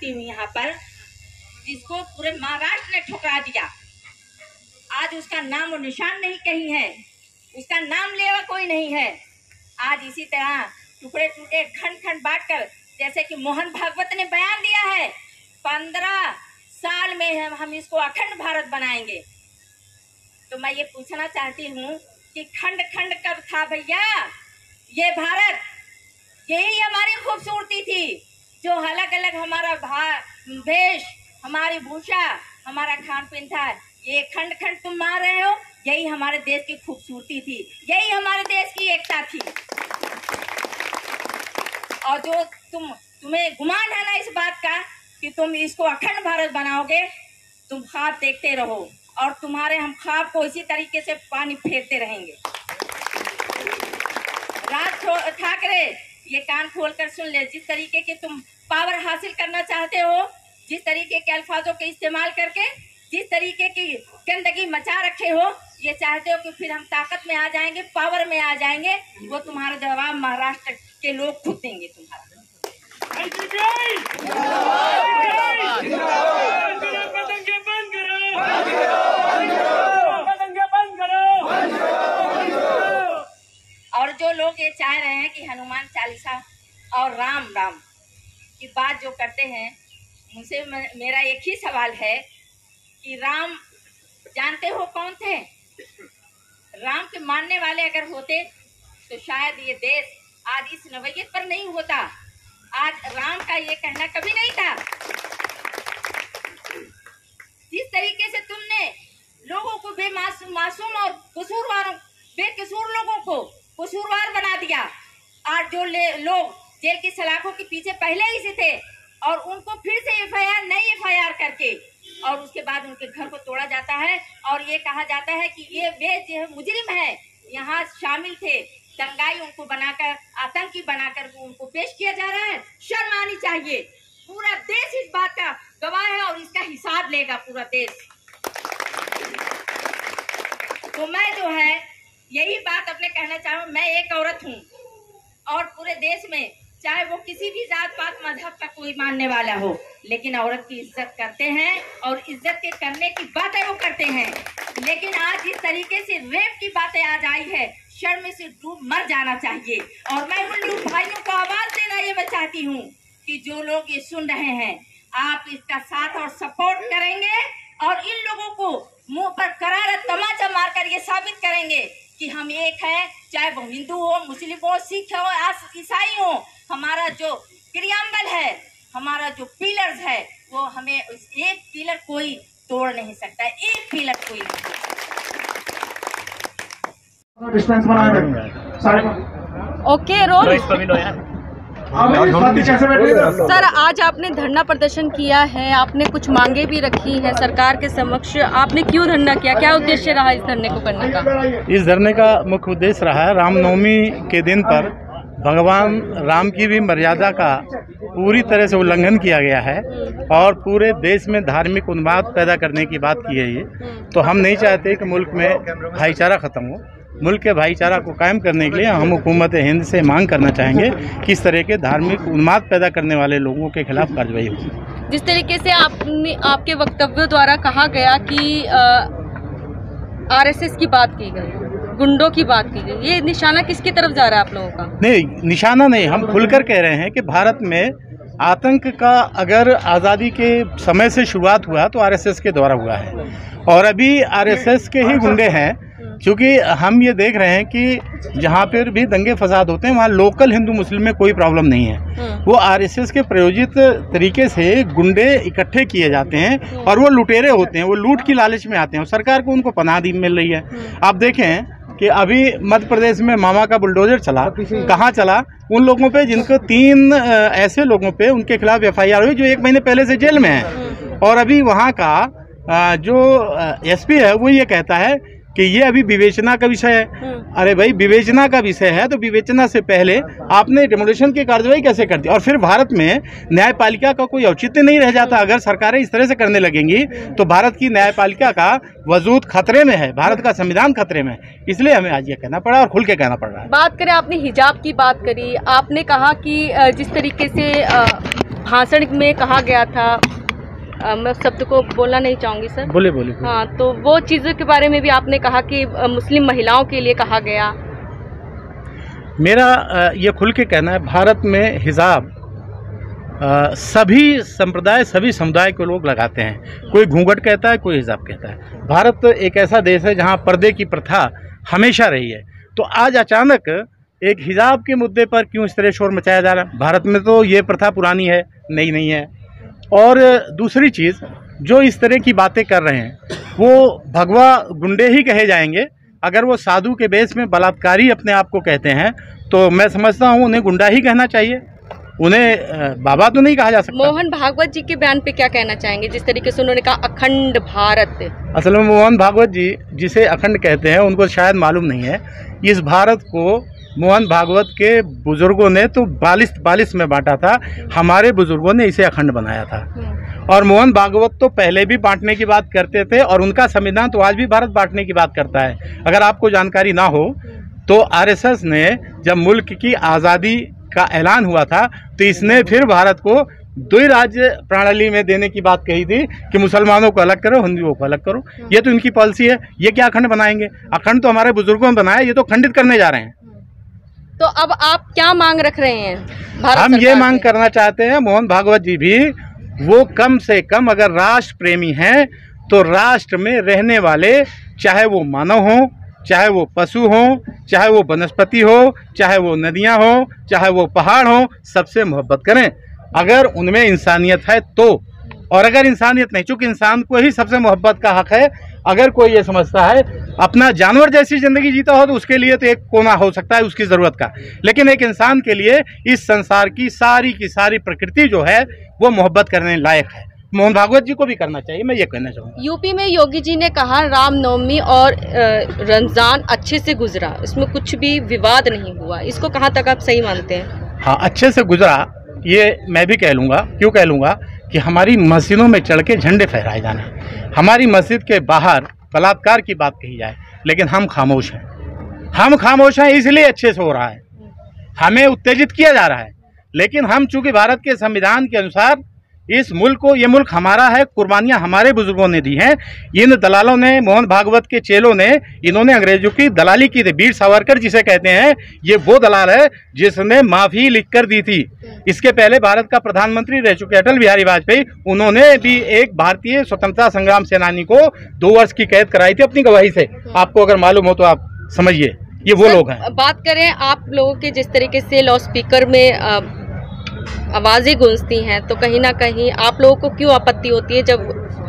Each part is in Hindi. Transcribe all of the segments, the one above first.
करती हूँ यहाँ पर, जिसको पूरे महाराष्ट्र ने ठुकरा दिया। आज उसका नाम और निशान नहीं कहीं है, उसका नाम लेवा कोई नहीं है। आज इसी तरह टुकड़े टुकड़े खंड खंड बांटकर, जैसे कि मोहन भागवत ने बयान दिया है, 15 साल में हम इसको अखंड भारत बनाएंगे। तो मैं ये पूछना चाहती हूँ कि खंड खंड कब था भैया? ये भारत, यही हमारी खूबसूरती थी, जो अलग अलग हमारा वेश, हमारी भूषा, हमारा खान पीन था। ये खंड खंड तुम मार रहे हो, यही हमारे देश की खूबसूरती थी, यही हमारे देश की एकता थी। और जो तुम्हें गुमान है ना इस बात का कि तुम इसको अखंड भारत बनाओगे, तुम ख्वाब देखते रहो और तुम्हारे हम ख्वाब को इसी तरीके से पानी फेरते रहेंगे। राज ठाकरे, ये कान खोलकर सुन ले, जिस तरीके के तुम पावर हासिल करना चाहते हो, जिस तरीके के अल्फाजों के इस्तेमाल करके जिस तरीके की गंदगी मचा रखे हो, ये चाहते हो कि फिर हम ताकत में आ जाएंगे, पावर में आ जाएंगे, वो तुम्हारा जवाब महाराष्ट्र के लोग खुद देंगे तुम्हारा। और जो लोग ये चाह रहे हैं कि हनुमान चालीसा और राम राम की बात जो करते हैं, मुझसे मेरा एक ही सवाल है कि राम जानते हो कौन थे? राम के मानने वाले अगर होते तो शायद ये देश आज इस नवैयत पर नहीं होता, आज राम का ये कहना कभी नहीं था। जिस तरीके से तुमने लोगों को मासूम और बेकसूर लोगों को कसूरवार बना दिया, आज जो लोग जेल की सलाखों के पीछे पहले ही से थे और उनको फिर से एफआईआर नई एफआईआर करके और उसके बाद उनके घर को तोड़ा जाता है और ये कहा जाता है कि ये वे जो मुजरिम है यहाँ शामिल थे, दंगाई उनको बनाकर, आतंकी बनाकर उनको पेश किया जा रहा है। शर्म आनी चाहिए। पूरा देश इस बात का गवाह है और इसका हिसाब लेगा पूरा देश। तो मैं जो है यही बात अपने कहना चाहूँ, मैं एक औरत हूँ और पूरे देश में चाहे वो किसी भी जात पात मजहब का कोई मानने वाला हो, लेकिन औरत की इज्जत करते हैं और इज्जत के करने की बातें वो करते हैं। लेकिन आज जिस तरीके से रेप की बातें आज आई है, शर्म से डूब मर जाना चाहिए। और मैं उन लोग भाइयों को आवाज देना ये मैं चाहती हूँ कि जो लोग ये सुन रहे हैं, आप इसका साथ और सपोर्ट करेंगे और इन लोगों को मुंह पर करारा तमाचा मारकर ये साबित करेंगे कि हम एक हैं, चाहे वो हिंदू हो, मुस्लिम हो, सिख हो, ईसाई हो। हमारा जो क्रियाम्बल है, हमारा जो पिलर्स है, वो हमें एक पिलर कोई तोड़ नहीं सकता, एक पिलर कोई ओके रोल। सर, आज आपने धरना प्रदर्शन किया है, आपने कुछ मांगे भी रखी हैं सरकार के समक्ष, आपने क्यों धरना किया, क्या उद्देश्य रहा इस धरने को करने का? इस धरने का मुख्य उद्देश्य रहा है, रामनवमी के दिन पर भगवान राम की भी मर्यादा का पूरी तरह से उल्लंघन किया गया है और पूरे देश में धार्मिक उन्माद पैदा करने की बात की है ये। तो हम नहीं चाहते कि मुल्क में भाईचारा ख़त्म हो। मुल्क के भाईचारा को कायम करने के लिए हम हुकूमत हिंद से मांग करना चाहेंगे कि इस तरह के धार्मिक उन्माद पैदा करने वाले लोगों के खिलाफ कार्रवाई हो। जिस तरीके से आपके वक्तव्यों द्वारा कहा गया कि आरएसएस की बात की गई, गुंडों की बात की गई, ये निशाना किसकी तरफ जा रहा है आप लोगों का? नहीं, निशाना नहीं, हम खुलकर कह रहे हैं कि भारत में आतंक का अगर आज़ादी के समय से शुरुआत हुआ तो आरएसएस के द्वारा हुआ है और अभी आरएसएस के ही गुंडे हैं। क्योंकि हम ये देख रहे हैं कि जहाँ पर भी दंगे फसाद होते हैं वहाँ लोकल हिंदू मुस्लिम में कोई प्रॉब्लम नहीं है। वो आरएसएस के प्रायोजित तरीके से गुंडे इकट्ठे किए जाते हैं और वो लुटेरे होते हैं, वो लूट की लालच में आते हैं और सरकार को उनको पनाह दी मिल रही है। आप देखें कि अभी मध्य प्रदेश में मामा का बुलडोजर चला, कहाँ चला? उन लोगों पे जिनको 3 ऐसे लोगों पे उनके खिलाफ एफआईआर हुई जो 1 महीने पहले से जेल में है। और अभी वहाँ का जो एसपी है वो ये कहता है कि ये अभी विवेचना का विषय है। अरे भाई, विवेचना का विषय है तो विवेचना से पहले आपने डिमोलिशन की कार्रवाई कैसे कर दी? और फिर भारत में न्यायपालिका का कोई औचित्य नहीं रह जाता। अगर सरकारें इस तरह से करने लगेंगी तो भारत की न्यायपालिका का वजूद खतरे में है, भारत का संविधान खतरे में है। इसलिए हमें आज ये कहना पड़ा और खुल के कहना पड़ रहा है। बात करें, आपने हिजाब की बात करी, आपने कहा कि जिस तरीके से भाषण में कहा गया था, मैं शब्द को बोलना नहीं चाहूँगी सर। बोले बोले। हाँ, तो वो चीज़ों के बारे में भी आपने कहा कि मुस्लिम महिलाओं के लिए कहा गया। मेरा ये खुल के कहना है, भारत में हिजाब सभी संप्रदाय सभी समुदाय के लोग लगाते हैं। कोई घूंघट कहता है, कोई हिजाब कहता है। भारत एक ऐसा देश है जहाँ पर्दे की प्रथा हमेशा रही है। तो आज अचानक एक हिजाब के मुद्दे पर क्यों इस तरह शोर मचाया जा रहा है? भारत में तो ये प्रथा पुरानी है, नई नहीं है। और दूसरी चीज़, जो इस तरह की बातें कर रहे हैं वो भगवा गुंडे ही कहे जाएंगे। अगर वो साधु के बेस में बलात्कारी अपने आप को कहते हैं तो मैं समझता हूँ उन्हें गुंडा ही कहना चाहिए, उन्हें बाबा तो नहीं कहा जा सकता। मोहन भागवत जी के बयान पे क्या कहना चाहेंगे, जिस तरीके से उन्होंने कहा अखंड भारत? असल में मोहन भागवत जी जिसे अखंड कहते हैं उनको शायद मालूम नहीं है। इस भारत को मोहन भागवत के बुजुर्गों ने तो 42 में बांटा था, हमारे बुजुर्गों ने इसे अखंड बनाया था। और मोहन भागवत तो पहले भी बांटने की बात करते थे और उनका संविधान तो आज भी भारत बांटने की बात करता है। अगर आपको जानकारी ना हो तो आरएसएस ने जब मुल्क की आज़ादी का ऐलान हुआ था तो इसने फिर भारत को द्वि राज्य प्रणाली में देने की बात कही थी कि मुसलमानों को अलग करो, हिंदुओं को अलग करो। ये तो इनकी पॉलिसी है। ये क्या अखंड बनाएंगे? अखंड तो हमारे बुजुर्गों ने बनाया, ये तो खंडित करने जा रहे हैं। तो अब आप क्या मांग रख रहे हैं भारत हम ये सरकार मांग से? करना चाहते हैं मोहन भागवत जी भी वो कम से कम अगर राष्ट्र प्रेमी हैं तो राष्ट्र में रहने वाले, चाहे वो मानव हों, चाहे वो पशु हों, चाहे वो वनस्पति हो, चाहे वो नदियां हो, चाहे वो पहाड़ हो, सबसे मोहब्बत करें अगर उनमें इंसानियत है तो। और अगर इंसानियत नहीं, चूँकि इंसान को ही सबसे मोहब्बत का हक है। अगर कोई ये समझता है अपना जानवर जैसी ज़िंदगी जीता हो तो उसके लिए तो एक कोना हो सकता है उसकी ज़रूरत का, लेकिन एक इंसान के लिए इस संसार की सारी प्रकृति जो है वो मोहब्बत करने लायक है। मोहन भागवत जी को भी करना चाहिए, मैं ये कहना चाहूँगा। यूपी में योगी जी ने कहा रामनवमी और रमजान अच्छे से गुजरा, इसमें कुछ भी विवाद नहीं हुआ, इसको कहाँ तक आप सही मानते हैं? हाँ, अच्छे से गुजरा ये मैं भी कह लूँगा। क्यों कह लूँगा कि हमारी मस्जिदों में चढ़ के झंडे फहराए जाने, हमारी मस्जिद के बाहर बलात्कार की बात कही जाए, लेकिन हम खामोश हैं। हम खामोश हैं इसलिए अच्छे से हो रहा है, हमें उत्तेजित किया जा रहा है। लेकिन हम चूँकि भारत के संविधान के अनुसार इस मुल्क को, ये मुल्क हमारा है, कुर्बानियां हमारे बुजुर्गों ने दी हैं। इन दलालों ने, मोहन भागवत के चेलों ने, इन्होंने अंग्रेजों की दलाली की थी। वीर सावरकर जिसे कहते हैं, ये वो दलाल है जिसने माफी लिख कर दी थी। इसके पहले भारत का प्रधानमंत्री रह चुके अटल बिहारी वाजपेयी, उन्होंने भी एक भारतीय स्वतंत्रता संग्राम सेनानी को 2 वर्ष की कैद कराई थी अपनी गवाही से। आपको अगर मालूम हो तो आप समझिए, ये वो लोग हैं। बात करें आप लोगों के, जिस तरीके से लाउड स्पीकर में आवाज़ें गूंजती हैं, तो कहीं ना कहीं आप लोगों को क्यों आपत्ति होती है जब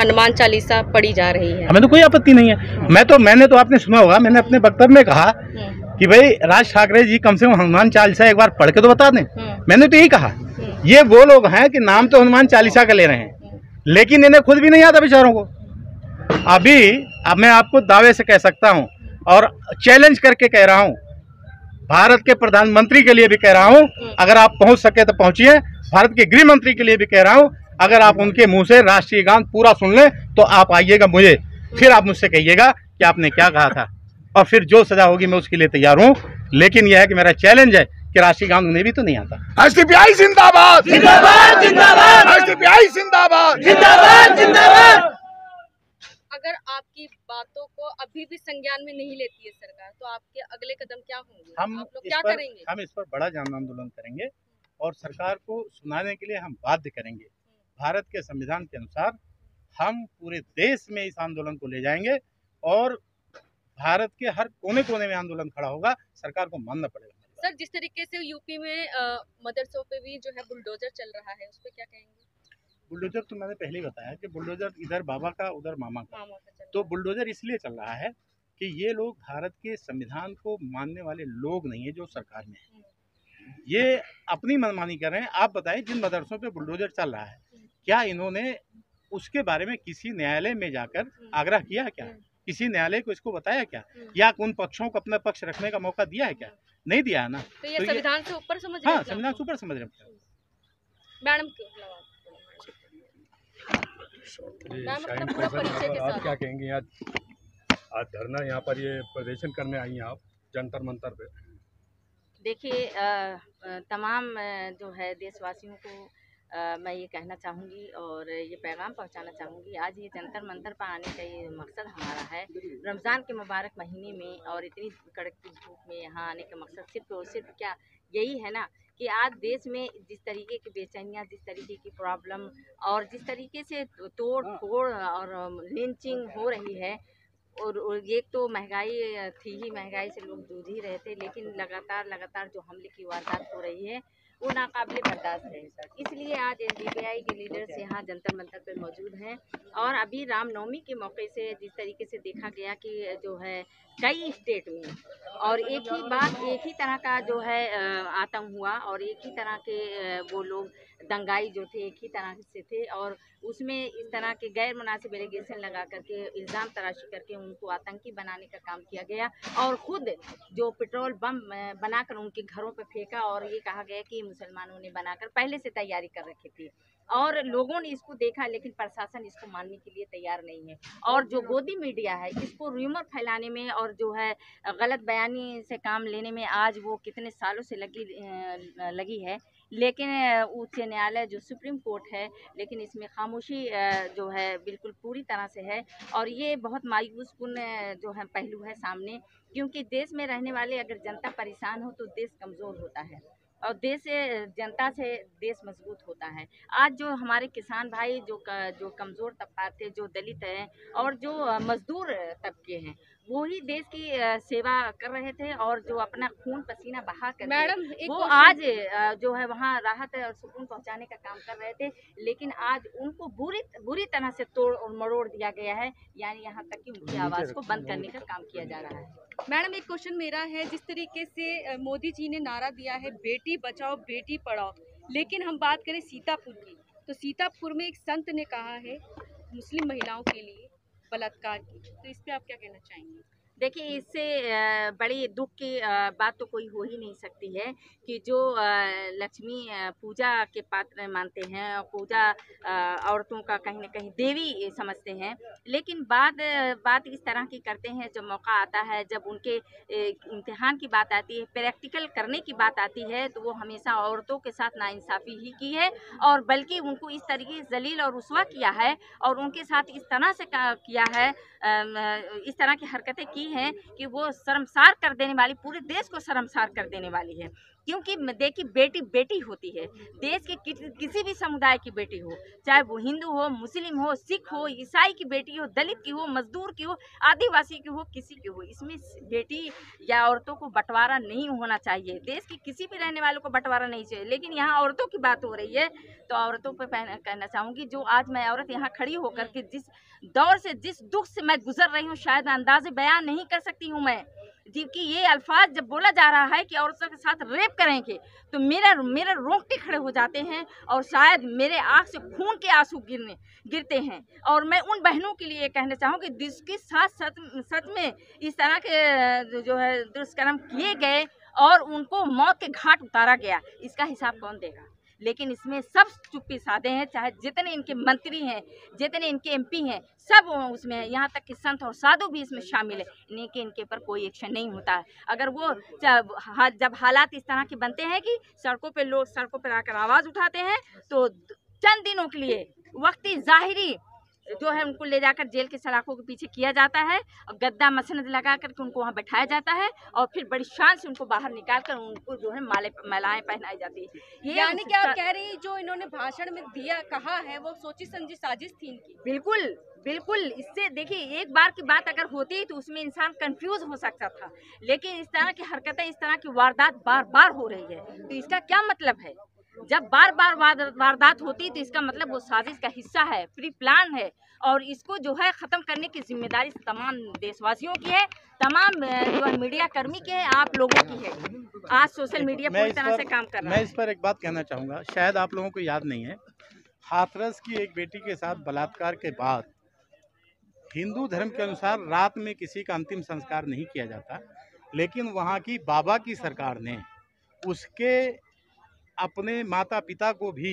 हनुमान चालीसा पढ़ी जा रही है? हमें तो कोई आपत्ति नहीं है। मैंने तो आपने सुना होगा, मैंने अपने वक्तव्य में कहा कि भाई राज ठाकरे जी कम से कम हनुमान चालीसा एक बार पढ़ के तो बता दें। मैंने तो यही कहा। ये वो लोग हैं कि नाम तो हनुमान चालीसा का ले रहे हैं, लेकिन इन्हें खुद भी नहीं आता बेचारों को। अब मैं आपको दावे से कह सकता हूँ और चैलेंज करके कह रहा हूँ, भारत के प्रधानमंत्री के लिए भी कह रहा हूं, अगर आप पहुंच सके तो पहुंचिए। भारत के गृह मंत्री के लिए भी कह रहा हूं, अगर आप उनके मुंह से राष्ट्रीय गान पूरा सुन लें तो आप आइएगा मुझे, फिर आप मुझसे कहिएगा कि आपने क्या कहा था, और फिर जो सजा होगी मैं उसके लिए तैयार हूं। लेकिन यह है कि मेरा चैलेंज है कि राष्ट्रीय गान उन्हें भी तो नहीं आता। एसडीपीआई जिंदाबाद, जिंदाबाद, जिंदाबाद, एसडीपीआई जिंदाबाद, जिंदाबाद, जिंदाबाद। अगर आपकी बातों को अभी भी संज्ञान में नहीं लेती है सरकार, तो आपके अगले कदम क्या होंगे? आप लोग क्या करेंगे? हम इस पर बड़ा जन आंदोलन करेंगे और सरकार को सुनाने के लिए हम बाध्य करेंगे। भारत के संविधान के अनुसार हम पूरे देश में इस आंदोलन को ले जाएंगे और भारत के हर कोने कोने में आंदोलन खड़ा होगा। सरकार को मानना पड़ेगा। सर, जिस तरीके से यूपी में मदरसों पे भी जो है बुलडोजर चल रहा है, उस पर क्या कहेंगे? बुलडोजर तो मैंने पहले ही बताया कि बुलडोजर इधर बाबा का उधर मामा का। तो बुलडोजर इसलिए चल रहा है कि ये लोग भारत के संविधान को मानने वाले लोग नहीं है जो सरकार में है, ये अपनी मनमानी कर रहे हैं। आप बताएं, जिन मदरसों पे बुलडोजर चल रहा है, क्या इन्होंने उसके बारे में किसी न्यायालय में जाकर आग्रह किया क्या? किसी न्यायालय को इसको बताया क्या? या उन पक्षों को अपना पक्ष रखने का मौका दिया है क्या? नहीं दिया है ना। तो ये संविधान से ऊपर समझ रहे हैं? हाँ, संविधान से ऊपर समझ रहे हैं। मैडम आप क्या कहेंगे? आज धरना यहाँ पर ये प्रदर्शन करने आई हैं आप जंतर मंतर पे। देखिए, तमाम जो है देशवासियों को मैं ये कहना चाहूँगी और ये पैगाम पहुँचाना चाहूँगी। आज ये जंतर मंतर पर आने का ये मकसद हमारा है। रमज़ान के मुबारक महीने में और इतनी कड़कती धूप में यहाँ आने का मकसद सिर्फ और सिर्फ क्या यही है ना कि आज देश में जिस तरीके की बेचैनियाँ, जिस तरीके की प्रॉब्लम और जिस तरीके से तोड़ फोड़ और लिंचिंग हो रही है, और एक तो महंगाई थी ही, महंगाई से लोग जूझ ही रहे थे, लेकिन लगातार जो हमले की वारदात हो रही है वो नाकाबिले बर्दाश्त है। इसलिए आज एसडीपीआई के लीडर्स यहाँ जंतर मंतर पर मौजूद हैं। और अभी रामनवमी के मौके से जिस तरीके से देखा गया कि जो है कई स्टेट में और एक ही तरह का जो है आतंक हुआ और एक ही तरह के वो लोग दंगाई जो थे एक ही तरह से थे, और उसमें इस तरह के गैर मुनासिब एलिगेशन लगा करके इल्ज़ाम तराशी करके उनको आतंकी बनाने का काम किया गया और ख़ुद जो पेट्रोल बम बनाकर उनके घरों पर फेंका और ये कहा गया कि मुसलमानों ने बनाकर पहले से तैयारी कर रखी थी और लोगों ने इसको देखा, लेकिन प्रशासन इसको मानने के लिए तैयार नहीं है। और जो गोदी मीडिया है इसको रूमर फैलाने में और जो है गलत बयानी से काम लेने में आज वो कितने सालों से लगी है, लेकिन उच्च न्यायालय जो सुप्रीम कोर्ट है, लेकिन इसमें खामोशी जो है बिल्कुल पूरी तरह से है। और ये बहुत मायूसकुन जो है पहलू है सामने, क्योंकि देश में रहने वाले अगर जनता परेशान हो तो देश कमज़ोर होता है और देश से जनता से देश मजबूत होता है। आज जो हमारे किसान भाई जो कमज़ोर तबका थे, जो दलित हैं और जो मजदूर तबके हैं, वो ही देश की सेवा कर रहे थे और जो अपना खून पसीना बहा कर वो आज जो है वहाँ राहत और सुकून पहुँचाने का काम कर रहे थे, लेकिन आज उनको बुरी तरह से तोड़ और मरोड़ दिया गया है, यानी यहाँ तक कि उनकी आवाज़ को बंद करने का काम किया जा रहा है। मैडम, एक क्वेश्चन मेरा है, जिस तरीके से मोदी जी ने नारा दिया है बेटी बचाओ बेटी पढ़ाओ, लेकिन हम बात करें सीतापुर की, तो सीतापुर में एक संत ने कहा है मुस्लिम महिलाओं के लिए बलात्कार की, तो इस पे आप क्या कहना चाहेंगे? देखिए, इससे बड़ी दुख की बात तो कोई हो ही नहीं सकती है कि जो लक्ष्मी पूजा के पात्र मानते हैं और पूजा औरतों का कहीं ना कहीं देवी समझते हैं, लेकिन बात इस तरह की करते हैं जब मौका आता है, जब उनके इम्तिहान की बात आती है, प्रैक्टिकल करने की बात आती है, तो वो हमेशा औरतों के साथ नाइंसाफ़ी ही की है और बल्कि उनको इस तरीके से जलील और रुस्वा किया है और उनके साथ इस तरह से किया है, इस तरह की हरकतें की हैं कि वो शर्मसार कर देने वाली, पूरे देश को शर्मसार कर देने वाली है। क्योंकि देखिए, बेटी बेटी होती है, देश के किसी भी समुदाय की बेटी हो, चाहे वो हिंदू हो, मुस्लिम हो, सिख हो, ईसाई की बेटी हो, दलित की हो, मजदूर की हो, आदिवासी की हो, किसी की हो, इसमें बेटी या औरतों को बंटवारा नहीं होना चाहिए। देश की किसी भी रहने वालों को बंटवारा नहीं चाहिए, लेकिन यहाँ औरतों की बात हो रही है तो औरतों पर कहना चाहूँगी, जो आज मैं औरत यहाँ खड़ी होकर के जिस दौर से, जिस दुख से मैं गुजर रही हूँ, शायद अंदाजे बयान नहीं कर सकती हूँ मैं, जबकि ये अल्फाज जब बोला जा रहा है कि औरतों के साथ रेप करेंगे तो मेरे रोंगटे खड़े हो जाते हैं और शायद मेरे आँख से खून के आंसू गिरते हैं। और मैं उन बहनों के लिए कहना चाहूँगी जिसके साथ सच में इस तरह के जो है दुष्कर्म किए गए और उनको मौत के घाट उतारा गया, इसका हिसाब कौन देगा? लेकिन इसमें सब चुप्पी साधे हैं, चाहे जितने इनके मंत्री हैं, जितने इनके एमपी हैं, सब उसमें हैं, यहाँ तक कि संत और साधु भी इसमें शामिल है, इनके पर कोई एक्शन नहीं होता है। अगर वो जब हालात इस तरह के बनते हैं कि लोग सड़कों पर आकर आवाज़ उठाते हैं, तो चंद दिनों के लिए वक्ती ज़ाहिरी जो है उनको ले जाकर जेल के सलाखों के पीछे किया जाता है और गद्दा मसनद लगा करके उनको वहाँ बैठाया जाता है और फिर बड़ी शान से उनको बाहर निकाल कर उनको जो है मालाएं पहनाई जाती है। ये यानी कि आप कह रही हैं जो इन्होंने भाषण में कहा है वो सोची समझी साजिश थी इनकी? बिल्कुल। इससे देखिए, एक बार की बात अगर होती तो उसमें इंसान कंफ्यूज हो सकता था, लेकिन इस तरह की हरकतें, इस तरह की वारदात बार हो रही है, तो इसका क्या मतलब है? जब बार वारदात होती तो इसका मतलब वो साजिश का हिस्सा है, प्री प्लान है और इसको जो है ख़त्म करने की जिम्मेदारी तमाम देशवासियों की है, तमाम जो है मीडिया कर्मी की है, आप लोगों की है। आज सोशल मीडिया पूरी तरह से काम कर रहा है। मैं इस पर एक बात कहना चाहूँगा, शायद आप लोगों को याद नहीं है, हाथरस की एक बेटी के साथ बलात्कार के बाद हिंदू धर्म के अनुसार रात में किसी का अंतिम संस्कार नहीं किया जाता, लेकिन वहाँ की बाबा की सरकार ने उसके अपने माता पिता को भी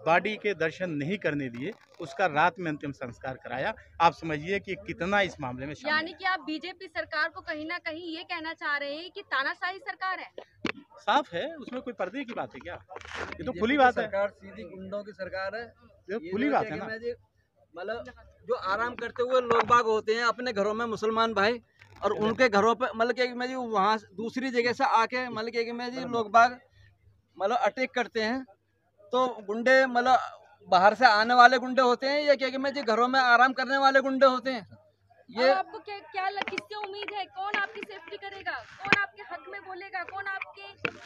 बॉडी के दर्शन नहीं करने दिए, उसका रात में अंतिम संस्कार कराया। आप समझिए कि कितना इस मामले में यानी कि आप बीजेपी सरकार को कहीं ना कहीं ये कहना चाह रहे हैं कि तानाशाही सरकार है। साफ है, उसमें कोई पर्दे की बात है क्या? ये तो खुली बात है। सरकार सीधी गुंडों की सरकार है। ये खुली बात है ना। मतलब जो आराम करते हुए लोग बाग होते हैं अपने घरों में, मुसलमान भाई, और उनके घरों पे मतलब कि मैं जी वहाँ दूसरी जगह से आके मतलब कि मैं जी लोग बाग मतलब अटैक करते हैं। तो गुंडे मतलब बाहर से आने वाले गुंडे होते हैं या क्या मैं जी घरों में आराम करने वाले गुंडे होते हैं? ये आपको किससे उम्मीद है? कौन आपकी सेफ्टी करेगा? कौन आपके हक में बोलेगा? कौन आपके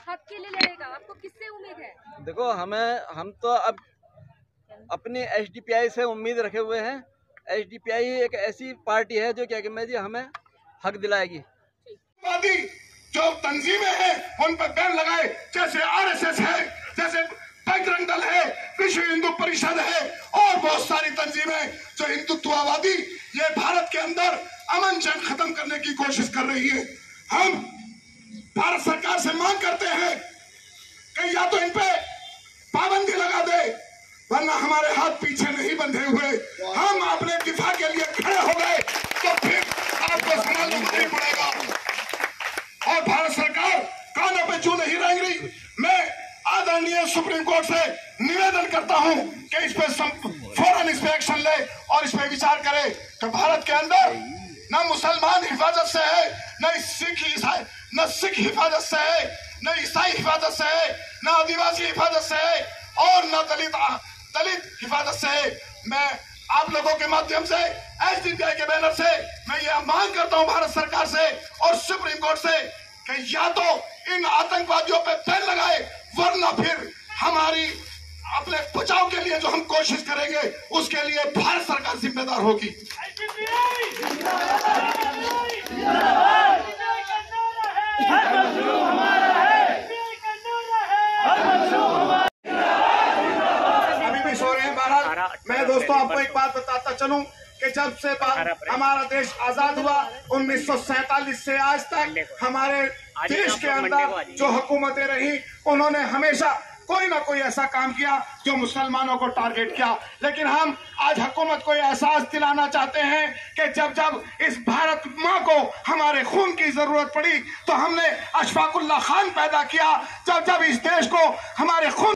हक के लिए लड़ेगा? आपको किससे उम्मीद है? देखो हम तो अब अपनी एसडीपीआई से उम्मीद रखे हुए हैं। एसडीपीआई एक ऐसी पार्टी है जो क्या कि मैं जी हमें हक दिलाएगी। जो तंजीमें हैं उन पर बैन लगाए, जैसे आरएसएस है, जैसे बजरंग दल है, विश्व हिंदू परिषद है और बहुत सारी तंजीमें जो हिंदुत्ववादी ये भारत के अंदर अमन चैन खत्म करने की कोशिश कर रही है। हम भारत सरकार से मांग करते हैं कि या तो इन पे पाबंदी लगा दे, वरना हमारे हाथ पीछे नहीं बंधे हुए, हम अपने दिफा के लिए खड़े हो गए तो फिर आपको संभालना नहीं पड़ेगा। और भारत सरकार कानों पे चूं नहीं रह रही। मैं आदरणीय सुप्रीम कोर्ट से निवेदन करता हूं कि इस पे फौरन इस पे एक्शन ले और इस पे विचार करे कि भारत के अंदर न मुसलमान हिफाजत से है, न सिख हिफाजत से है, न ईसाई हिफाजत से है, न आदिवासी हिफाजत से है और न दलित हिफाजत से है। मैं आप लोगों के माध्यम से एसडीपीआई के बैनर से मैं ये मांग करता हूं भारत सरकार से और सुप्रीम कोर्ट से कि या तो इन आतंकवादियों पे बैन लगाए, वरना फिर हमारी अपने बचाव के लिए जो हम कोशिश करेंगे उसके लिए भारत सरकार जिम्मेदार होगी। अभी भी सो रहे हैं भारत। मैं दोस्तों आपको एक बात बताता चलूं कि जब से हमारा देश आजाद हुआ 1947 से आज तक हमारे देश के अंदर जो हुकूमतें रही उन्होंने हमेशा कोई ना कोई ऐसा काम किया जो मुसलमानों को टारगेट किया। लेकिन हम आज हुकूमत को यह एहसास दिलाना चाहते हैं कि जब जब इस भारत माँ को हमारे खून की जरूरत पड़ी तो हमने अशफाकुल्लाह खान पैदा किया। जब जब इस देश को हमारे खून